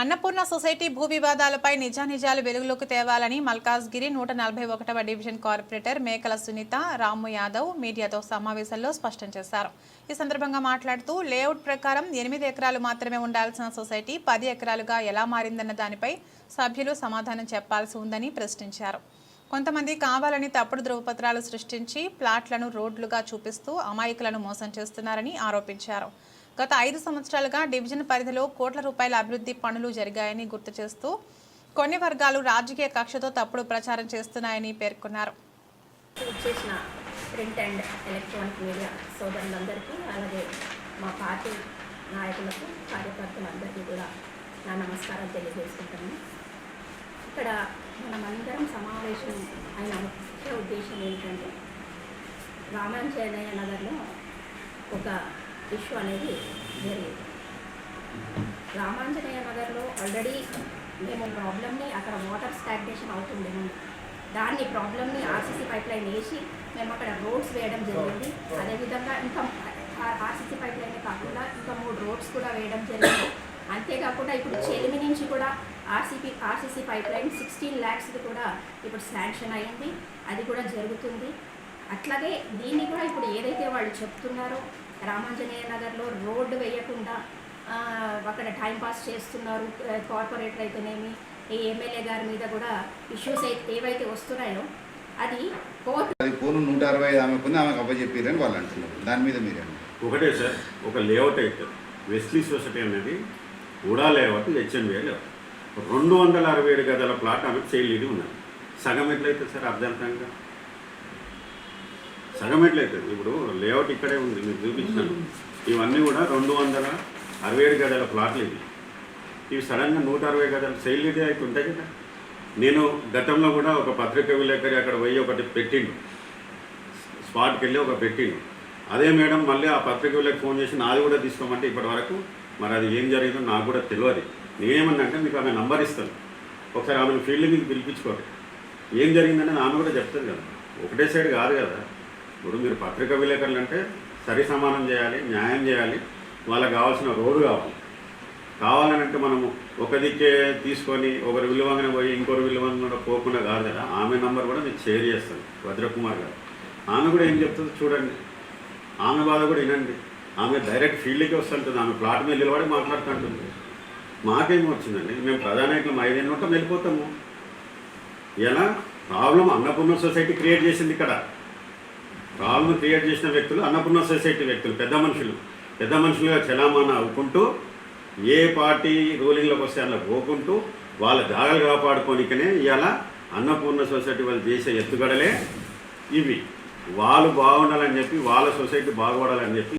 Annapurna society భూ వివాదాలపై నిజానిజాలు వెలుగులోకి తేవాలని మల్కాజ్గిరి 141వ డివిజన్ కార్పొరేటర్ మేకల సునీత రాము యాదవ్ మీడియాతో సమావేశంలో స్పష్టం చేశారు. ఈ సందర్భంగా మాట్లాడుతూ లేఅవుట్ ప్రకారం 8 ఎకరాలు మాత్రమే ఉండాల్సిన సొసైటీ 10 ఎకరాలుగా ఎలా మారిందన్న దానిపై సభ్యులు సమాధానం చెప్పాల్సి ఉందని ప్రశ్నించారు. కొంతమంది కావాలని తప్పుడు ధృవపత్రాలు సృష్టించి ప్లాట్లను రోడ్లుగా చూపిస్తూ అమాయకులను మోసం చేస్తున్నారని ఆరోపించారు. గత 5 సంవత్సరాలుగా డివిజన్ పరిధిలో కోట్ల రూపాయల అభివృద్ధి పనులు జరిగాయని గుర్తు చేస్తూ కొన్ని వర్గాలు రాజకీయ కక్షతో తప్పుడు ప్రచారం చేస్తున్నాయని పేర్కొన్నారు. ప్రింట్ అండ్ ఎలక్ట్రానిక్ మీడియా సోదరులందరికీ అలాగే మా పార్టీ నాయకులకు కార్యకర్తలందరికీ కూడా నా నమస్కారం తెలియజేసుకుంటాను. ఇక్కడ మనమందరం సమావేశం అయిన ముఖ్య ఉద్దేశం ఏంటంటే రామాంజనేయ నగర్లో ఒక ఇష్యూ అనేది జరిగింది. రామాంజనేయ నగర్లో ఆల్రెడీ మేము ప్రాబ్లమ్ని అక్కడ వాటర్ స్టాగ్నేషన్ అవుతుంది, దాన్ని ప్రాబ్లమ్ని ఆర్సీసీ పైప్ లైన్ వేసి మేము అక్కడ రోడ్స్ వేయడం జరిగింది. అదేవిధంగా ఇంకా ఆర్సీసీ పైప్ లైనే కాకుండా ఇంకా 3 రోడ్స్ కూడా వేయడం జరిగింది. అంతేకాకుండా ఇప్పుడు చెలిమి నుంచి కూడా ఆర్సీసీ పైప్ లైన్ 16 lakhs కూడా ఇప్పుడు శాంక్షన్ అయింది, అది కూడా జరుగుతుంది. అట్లాగే దీన్ని కూడా ఇప్పుడు ఏదైతే వాళ్ళు చెప్తున్నారో రామాంజనేయ నగర్లో రోడ్డు వేయకుండా అక్కడ టైంపాస్ చేస్తున్నారు, కార్పొరేటర్ అయితేనేమి ఈ ఎమ్మెల్యే గారి మీద కూడా ఇష్యూస్ ఏవైతే వస్తున్నాయో అది కోర్టు 165 ఆమెకు అప్పచెప్పారని వాళ్ళు అంటున్నారు. దాని మీద మీరే ఒకటే సార్, ఒక లేఅవుట్ అయితే వెస్లీ సొసైటీ అనేది కూడా లేఅవుట్ హెచ్ఎన్వే లేఅవుట్ 267 గదాల ప్లాట్ ఆమెకు చేయలేది ఉన్నది. సగం ఎట్లయితే సార్ అర్ధంతంగా సగం ఎట్లయితుంది? ఇప్పుడు లేఅవుట్ ఇక్కడే ఉంది, మీకు చూపించినాను. ఇవన్నీ కూడా 267 గదాల ప్లాట్లు ఇవి సడన్గా 160 గదాలు సేల్ అయితే ఉంటాయి కదా. నేను గతంలో కూడా ఒక పత్రిక విలేకరి అక్కడ పోయి ఒకటి పెట్టిండు, స్పాట్కి వెళ్ళి ఒక పెట్టిండు. అదే మేడం మళ్ళీ ఆ పత్రిక విలేకరికి ఫోన్ చేసి నాది కూడా తీసుకోమంటే ఇప్పటి వరకు మరి అది ఏం జరిగిందో నాకు కూడా తెలియదు. నేనేమన్నంటే మీకు ఆమె నంబర్ ఇస్తాను, ఒకసారి ఆమెను ఫీల్డ్ మీకు పిలిపించుకోరు, ఏం జరిగిందని ఆమె కూడా చెప్తుంది కదా. ఒకటే సైడ్ కాదు కదా. ఇప్పుడు మీరు పత్రికా విలేకరులు అంటే సరి సమానం చేయాలి, న్యాయం చేయాలి, వాళ్ళకి కావాల్సిన రోడ్డు కావాలని అంటే మనము ఒక దిక్కే తీసుకొని ఒకరు విలువంగానే పోయి ఇంకొకరు విలువంగా కూడా పోకుండా కాదు కదా. ఆమె నంబర్ కూడా మీకు షేర్ చేస్తాను, భద్రకుమార్ గారు. ఆమె కూడా ఏం చెప్తుందో చూడండి, ఆమె బాధ కూడా వినండి. ఆమె డైరెక్ట్ ఫీల్డ్కి వస్తుంటుంది, ఆమె ప్లాట్ మీద నిలబడి మాట్లాడుతుంటుంది. మాకేమో వచ్చిందండి, మేము ప్రధానికులం 5 ఏళ్ళ ఉంటాం వెళ్ళిపోతాము. ఎలా ప్రాబ్లం అన్నపూర్ణ సొసైటీ క్రియేట్ చేసింది. ఇక్కడ ప్రాబ్లం క్రియేట్ చేసిన వ్యక్తులు అన్నపూర్ణ సొసైటీ వ్యక్తులు, పెద్ద మనుషులుగా చలామణి అవ్వుకుంటూ ఏ పార్టీ రూలింగ్లోకి వస్తే అలా పోకుంటూ వాళ్ళ జాగాలు కాపాడుకోనికనే ఇలా అన్నపూర్ణ సొసైటీ వాళ్ళు చేసే ఎత్తుగడలే ఇవి. వాళ్ళు బాగుండాలని చెప్పి, వాళ్ళ సొసైటీ బాగుపడాలని చెప్పి